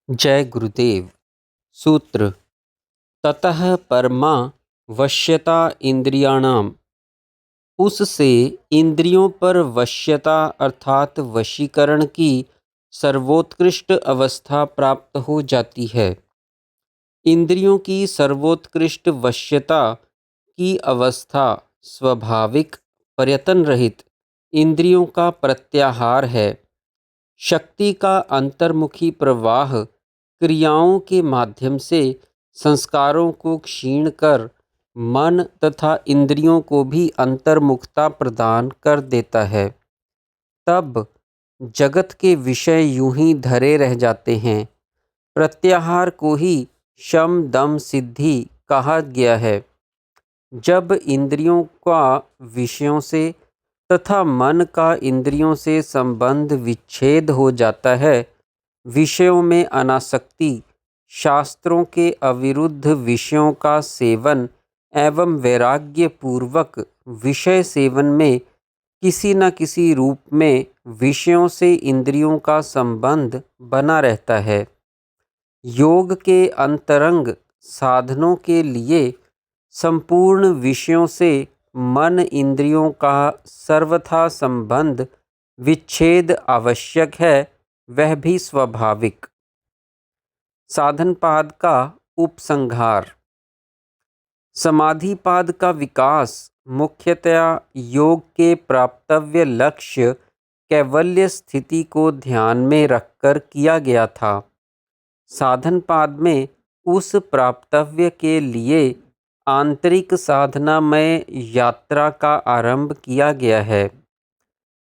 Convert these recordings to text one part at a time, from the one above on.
जय गुरुदेव। सूत्र: ततः परमा वश्यता इंद्रियाणाम। उससे इंद्रियों पर वश्यता अर्थात वशीकरण की सर्वोत्कृष्ट अवस्था प्राप्त हो जाती है। इंद्रियों की सर्वोत्कृष्ट वश्यता की अवस्था स्वाभाविक प्रयत्न रहित इंद्रियों का प्रत्याहार है। शक्ति का अंतर्मुखी प्रवाह क्रियाओं के माध्यम से संस्कारों को क्षीण कर मन तथा इंद्रियों को भी अंतर्मुखता प्रदान कर देता है। तब जगत के विषय यूं ही धरे रह जाते हैं। प्रत्याहार को ही शम दम सिद्धि कहा गया है। जब इंद्रियों का विषयों से तथा मन का इंद्रियों से संबंध विच्छेद हो जाता है, विषयों में अनासक्ति, शास्त्रों के अविरुद्ध विषयों का सेवन एवं वैराग्य पूर्वक विषय सेवन में किसी न किसी रूप में विषयों से इंद्रियों का संबंध बना रहता है। योग के अंतरंग साधनों के लिए संपूर्ण विषयों से मन इंद्रियों का सर्वथा संबंध विच्छेद आवश्यक है, वह भी स्वाभाविक। साधनपाद का उपसंहार। समाधिपाद का विकास मुख्यतया योग के प्राप्तव्य लक्ष्य कैवल्य स्थिति को ध्यान में रखकर किया गया था। साधनपाद में उस प्राप्तव्य के लिए आंतरिक साधनामय यात्रा का आरंभ किया गया है।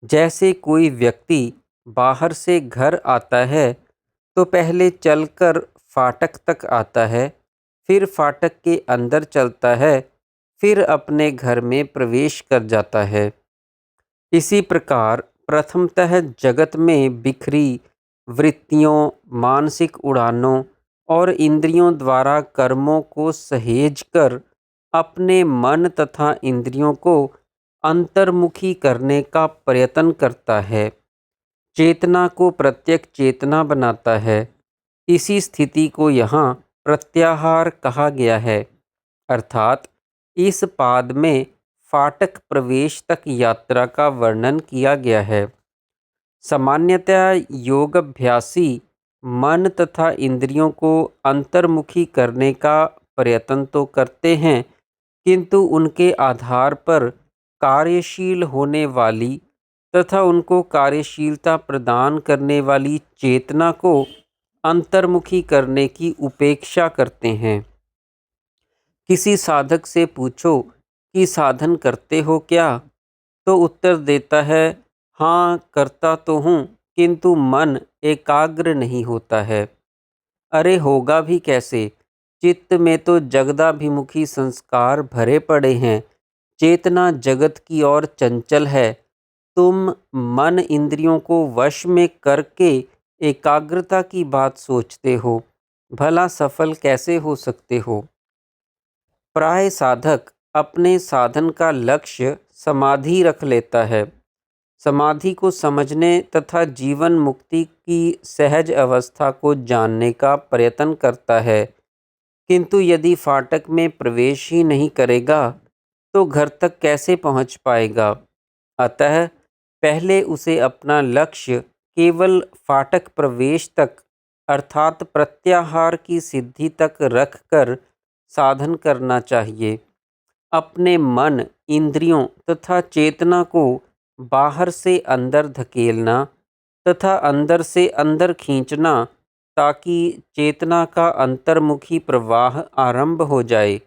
जैसे कोई व्यक्ति बाहर से घर आता है तो पहले चलकर फाटक तक आता है, फिर फाटक के अंदर चलता है, फिर अपने घर में प्रवेश कर जाता है। इसी प्रकार प्रथमतः जगत में बिखरी वृत्तियों, मानसिक उड़ानों और इंद्रियों द्वारा कर्मों को सहेज कर अपने मन तथा इंद्रियों को अंतर्मुखी करने का प्रयत्न करता है। चेतना को प्रत्यक चेतना बनाता है। इसी स्थिति को यहाँ प्रत्याहार कहा गया है। अर्थात इस पाद में फाटक प्रवेश तक यात्रा का वर्णन किया गया है। सामान्यतया योगाभ्यासी मन तथा इंद्रियों को अंतर्मुखी करने का प्रयत्न तो करते हैं, किंतु उनके आधार पर कार्यशील होने वाली तथा उनको कार्यशीलता प्रदान करने वाली चेतना को अंतर्मुखी करने की उपेक्षा करते हैं। किसी साधक से पूछो कि साधन करते हो क्या, तो उत्तर देता है, हाँ करता तो हूँ, किंतु मन एकाग्र नहीं होता है। अरे होगा भी कैसे, चित्त में तो जगदाभिमुखी संस्कार भरे पड़े हैं, चेतना जगत की ओर चंचल है। तुम मन इंद्रियों को वश में करके एकाग्रता की बात सोचते हो, भला सफल कैसे हो सकते हो। प्राय साधक अपने साधन का लक्ष्य समाधि रख लेता है। समाधि को समझने तथा जीवन मुक्ति की सहज अवस्था को जानने का प्रयत्न करता है, किंतु यदि फाटक में प्रवेश ही नहीं करेगा तो घर तक कैसे पहुंच पाएगा। अतः पहले उसे अपना लक्ष्य केवल फाटक प्रवेश तक अर्थात प्रत्याहार की सिद्धि तक रखकर साधन करना चाहिए। अपने मन, इंद्रियों तथा चेतना को बाहर से अंदर धकेलना तथा अंदर से अंदर खींचना, ताकि चेतना का अंतर्मुखी प्रवाह आरंभ हो जाए।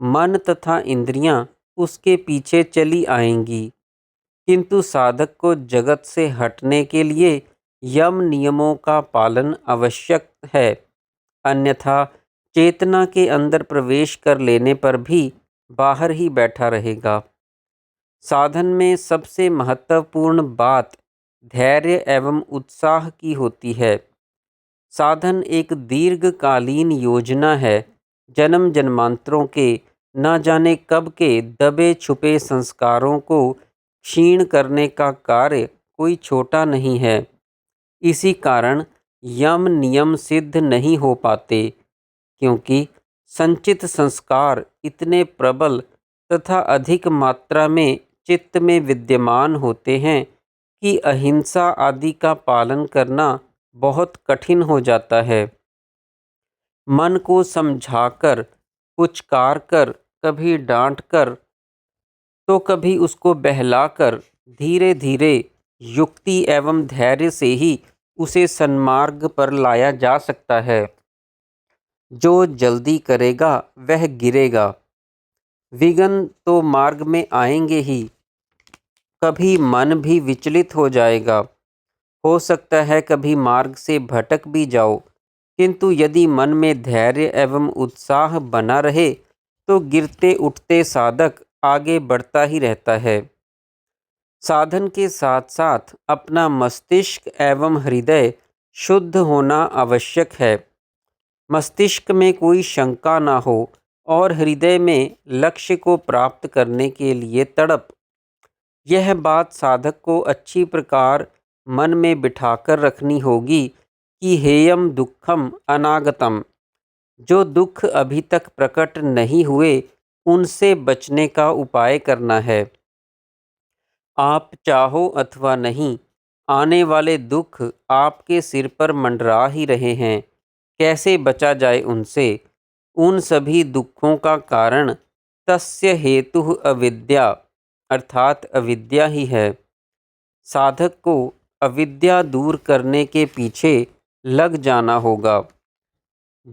मन तथा इंद्रियां उसके पीछे चली आएंगी, किंतु साधक को जगत से हटने के लिए यम नियमों का पालन आवश्यक है, अन्यथा चेतना के अंदर प्रवेश कर लेने पर भी बाहर ही बैठा रहेगा। साधन में सबसे महत्वपूर्ण बात धैर्य एवं उत्साह की होती है। साधन एक दीर्घकालीन योजना है। जन्म जन्मांतरों के न जाने कब के दबे छुपे संस्कारों को क्षीण करने का कार्य कोई छोटा नहीं है। इसी कारण यम नियम सिद्ध नहीं हो पाते, क्योंकि संचित संस्कार इतने प्रबल तथा अधिक मात्रा में चित्त में विद्यमान होते हैं कि अहिंसा आदि का पालन करना बहुत कठिन हो जाता है। मन को समझाकर, पुचकार कर, कभी डांट कर तो कभी उसको बहलाकर धीरे धीरे युक्ति एवं धैर्य से ही उसे सन्मार्ग पर लाया जा सकता है। जो जल्दी करेगा वह गिरेगा। विघ्न तो मार्ग में आएंगे ही। कभी मन भी विचलित हो जाएगा। हो सकता है कभी मार्ग से भटक भी जाओ, किंतु यदि मन में धैर्य एवं उत्साह बना रहे तो गिरते उठते साधक आगे बढ़ता ही रहता है। साधन के साथ साथ अपना मस्तिष्क एवं हृदय शुद्ध होना आवश्यक है। मस्तिष्क में कोई शंका ना हो और हृदय में लक्ष्य को प्राप्त करने के लिए तड़प। यह बात साधक को अच्छी प्रकार मन में बिठाकर रखनी होगी कि हेयम दुखम अनागतम, जो दुख अभी तक प्रकट नहीं हुए उनसे बचने का उपाय करना है। आप चाहो अथवा नहीं, आने वाले दुख आपके सिर पर मंडरा ही रहे हैं। कैसे बचा जाए उनसे? उन सभी दुखों का कारण तस्य हेतु अविद्या अर्थात अविद्या ही है। साधक को अविद्या दूर करने के पीछे लग जाना होगा।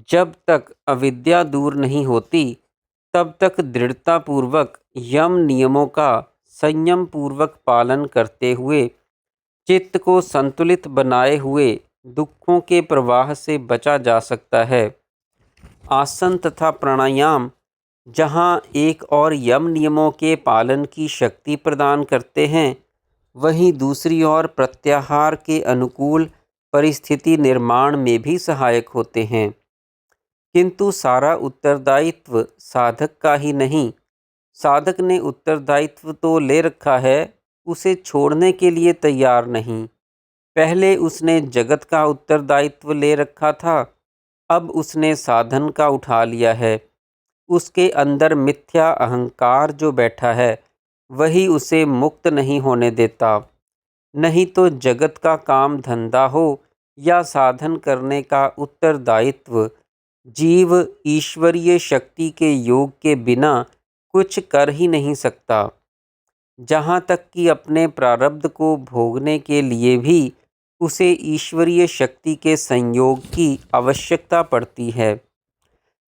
जब तक अविद्या दूर नहीं होती तब तक दृढ़तापूर्वक यम नियमों का संयम पूर्वक पालन करते हुए चित्त को संतुलित बनाए हुए दुखों के प्रवाह से बचा जा सकता है। आसन तथा प्राणायाम जहाँ एक और यम नियमों के पालन की शक्ति प्रदान करते हैं, वहीं दूसरी ओर प्रत्याहार के अनुकूल परिस्थिति निर्माण में भी सहायक होते हैं। किंतु सारा उत्तरदायित्व साधक का ही नहीं। साधक ने उत्तरदायित्व तो ले रखा है, उसे छोड़ने के लिए तैयार नहीं। पहले उसने जगत का उत्तरदायित्व ले रखा था, अब उसने साधन का उठा लिया है। उसके अंदर मिथ्या अहंकार जो बैठा है वही उसे मुक्त नहीं होने देता। नहीं तो जगत का काम धंधा हो या साधन करने का उत्तरदायित्व, जीव ईश्वरीय शक्ति के योग के बिना कुछ कर ही नहीं सकता। जहाँ तक कि अपने प्रारब्ध को भोगने के लिए भी उसे ईश्वरीय शक्ति के संयोग की आवश्यकता पड़ती है।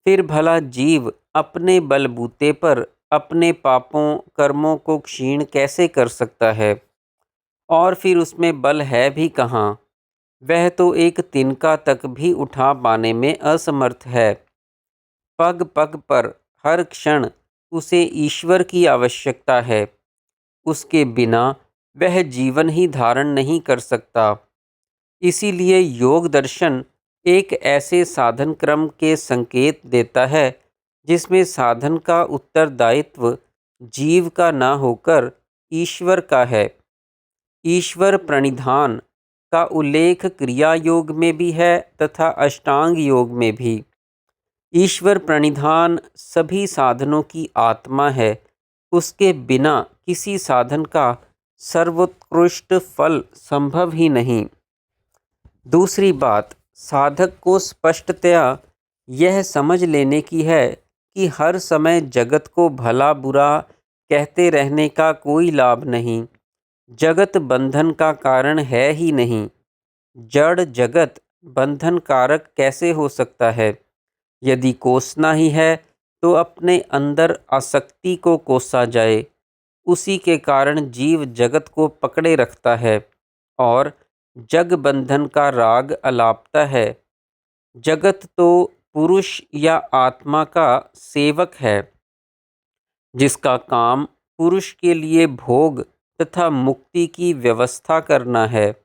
फिर भला जीव अपने बलबूते पर अपने पापों कर्मों को क्षीण कैसे कर सकता है? और फिर उसमें बल है भी कहाँ? वह तो एक तिनका तक भी उठा पाने में असमर्थ है। पग पग पर हर क्षण उसे ईश्वर की आवश्यकता है। उसके बिना वह जीवन ही धारण नहीं कर सकता। इसीलिए योग दर्शन एक ऐसे साधन क्रम के संकेत देता है जिसमें साधन का उत्तरदायित्व जीव का न होकर ईश्वर का है। ईश्वर प्रणिधान का उल्लेख क्रिया योग में भी है तथा अष्टांग योग में भी। ईश्वर प्रणिधान सभी साधनों की आत्मा है। उसके बिना किसी साधन का सर्वोत्कृष्ट फल संभव ही नहीं। दूसरी बात साधक को स्पष्टतया यह समझ लेने की है कि हर समय जगत को भला बुरा कहते रहने का कोई लाभ नहीं। जगत बंधन का कारण है ही नहीं। जड़ जगत बंधन कारक कैसे हो सकता है? यदि कोसना ही है तो अपने अंदर आसक्ति को कोसा जाए। उसी के कारण जीव जगत को पकड़े रखता है और जग बंधन का राग अलापता है। जगत तो पुरुष या आत्मा का सेवक है, जिसका काम पुरुष के लिए भोग तथा मुक्ति की व्यवस्था करना है।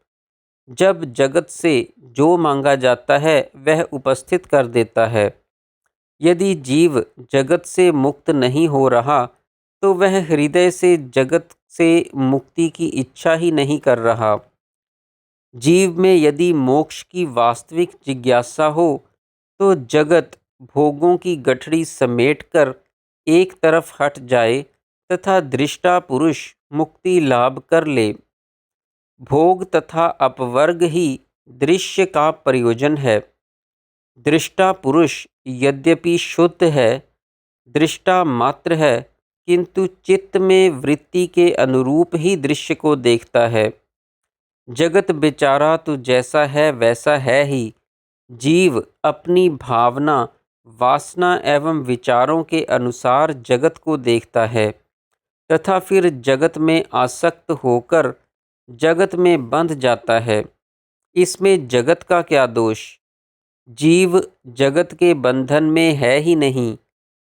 जब जगत से जो मांगा जाता है वह उपस्थित कर देता है। यदि जीव जगत से मुक्त नहीं हो रहा तो वह हृदय से जगत से मुक्ति की इच्छा ही नहीं कर रहा। जीव में यदि मोक्ष की वास्तविक जिज्ञासा हो तो जगत भोगों की गठरी समेटकर एक तरफ हट जाए तथा दृष्टा पुरुष मुक्ति लाभ कर ले। भोग तथा अपवर्ग ही दृश्य का प्रयोजन है। दृष्टा पुरुष यद्यपि शुद्ध है, दृष्टा मात्र है, किंतु चित्त में वृत्ति के अनुरूप ही दृश्य को देखता है। जगत बेचारा तो जैसा है वैसा है ही। जीव अपनी भावना, वासना एवं विचारों के अनुसार जगत को देखता है तथा फिर जगत में आसक्त होकर जगत में बंध जाता है। इसमें जगत का क्या दोष? जीव जगत के बंधन में है ही नहीं,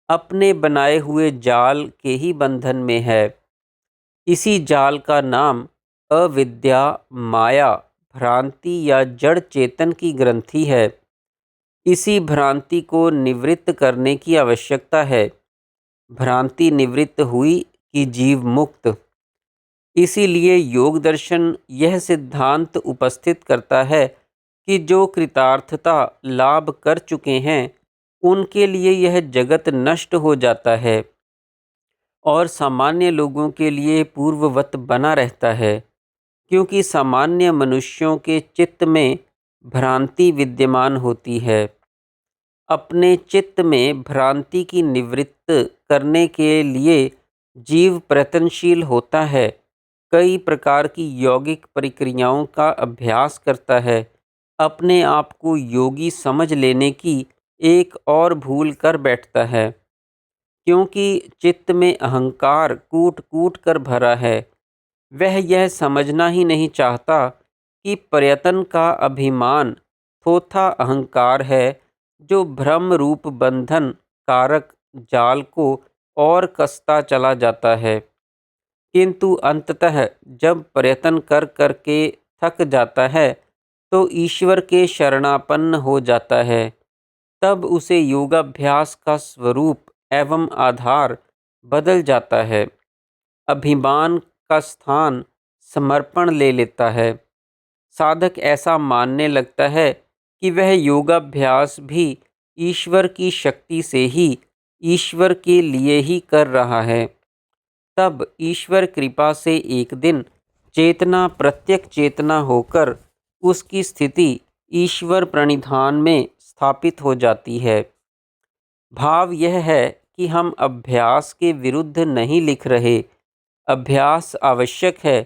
अपने बनाए हुए जाल के ही बंधन में है। इसी जाल का नाम अविद्या, माया, भ्रांति या जड़ चेतन की ग्रंथि है। इसी भ्रांति को निवृत्त करने की आवश्यकता है। भ्रांति निवृत्त हुई कि जीव मुक्त। इसीलिए योग दर्शन यह सिद्धांत उपस्थित करता है कि जो कृतार्थता लाभ कर चुके हैं उनके लिए यह जगत नष्ट हो जाता है और सामान्य लोगों के लिए पूर्ववत बना रहता है, क्योंकि सामान्य मनुष्यों के चित्त में भ्रांति विद्यमान होती है। अपने चित्त में भ्रांति की निवृत्त करने के लिए जीव प्रयत्नशील होता है, कई प्रकार की यौगिक प्रक्रियाओं का अभ्यास करता है, अपने आप को योगी समझ लेने की एक और भूल कर बैठता है, क्योंकि चित्त में अहंकार कूट कूट कर भरा है। वह यह समझना ही नहीं चाहता कि प्रयत्न का अभिमान थोथा अहंकार है जो भ्रम रूप बंधन कारक जाल को और कसता चला जाता है। किंतु अंततः जब प्रयत्न कर कर के थक जाता है तो ईश्वर के शरणापन्न हो जाता है। तब उसे योगाभ्यास का स्वरूप एवं आधार बदल जाता है। अभिमान का स्थान समर्पण ले लेता है। साधक ऐसा मानने लगता है कि वह योगाभ्यास भी ईश्वर की शक्ति से ही, ईश्वर के लिए ही कर रहा है। तब ईश्वर कृपा से एक दिन चेतना प्रत्यक चेतना होकर उसकी स्थिति ईश्वर प्रणिधान में स्थापित हो जाती है। भाव यह है कि हम अभ्यास के विरुद्ध नहीं लिख रहे। अभ्यास आवश्यक है,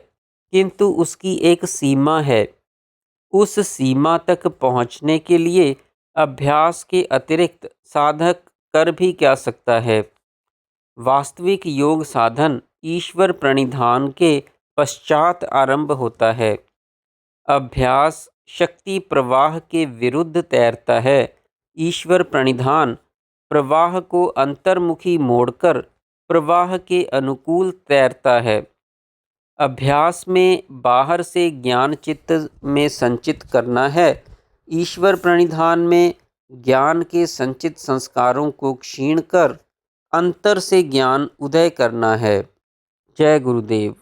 किंतु उसकी एक सीमा है। उस सीमा तक पहुँचने के लिए अभ्यास के अतिरिक्त साधक कर भी क्या सकता है। वास्तविक योग साधन ईश्वर प्रणिधान के पश्चात आरंभ होता है। अभ्यास शक्ति प्रवाह के विरुद्ध तैरता है। ईश्वर प्रणिधान प्रवाह को अंतर्मुखी मोड़कर प्रवाह के अनुकूल तैरता है। अभ्यास में बाहर से ज्ञान चित्त में संचित करना है। ईश्वर प्रणिधान में ज्ञान के संचित संस्कारों को क्षीण कर अंतर से ज्ञान उदय करना है। जय गुरुदेव।